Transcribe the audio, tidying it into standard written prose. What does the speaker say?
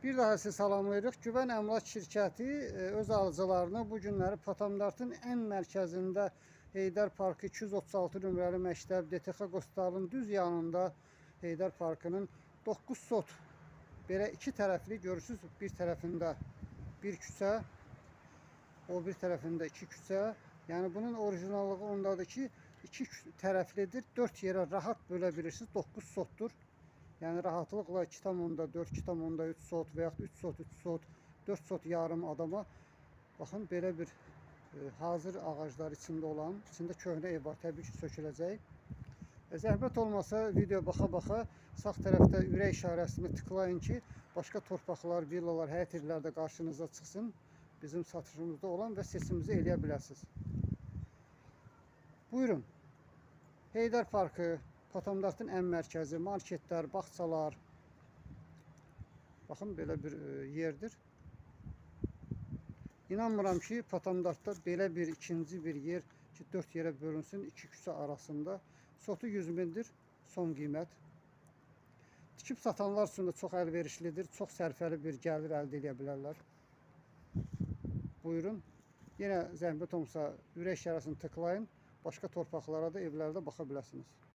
Bir daha sizi salamlayırıq. Güvən Əmlak şirkəti öz alıcılarını bu günləri Potomdartın ən mərkəzində Heydər Parkı 236 nömrəli məktəb DTX Qostalın düz yanında Heydər Parkının 9 sot belə iki tərəfli görürsünüz. Bir tərəfində bir küçə, o bir tərəfində iki küçə. Yəni bunun orijinallığı ondadır ki, iki tərəflidir. 4 yerə rahat bölə bilirsiniz. 9 sotdur. Yəni rahatlıqla 2,4, 2,3 sot və yaxud 3 sot, 3 sot, 4 sot yarım adama baxın belə bir hazır ağaclar içində olan, içində köhnə ev var, təbii ki söküləcək. Zəhmət olmasa video baxa-baxa sağ tərəfdə ürək işarəsini tıklayın ki, başqa torpaqlar, villalar, həyət evləri də qarşınıza çıxsın. Bizim satışımızda olan və seçimimizi eləyə biləsiniz. Buyurun. Heydər Parkı, Potomdartın ən mərkəzi, marketlər, bağçalar. Baxın, belə bir yerdir. İnanmıram ki, Potomdartda belə bir ikinci bir yer ki, 4 yerə bölünsün, iki küçə arasında. Sotu 100 mindir, son qiymət. Tikib satanlar üçün də çox əlverişlidir, çox sərfəli bir gəlir əldə edə bilərlər. Buyurun. Yenə zəhmət olmasa ürək işarəsini tıklayın. Başqa torpaqlara da, evlərdə baxa biləsiniz.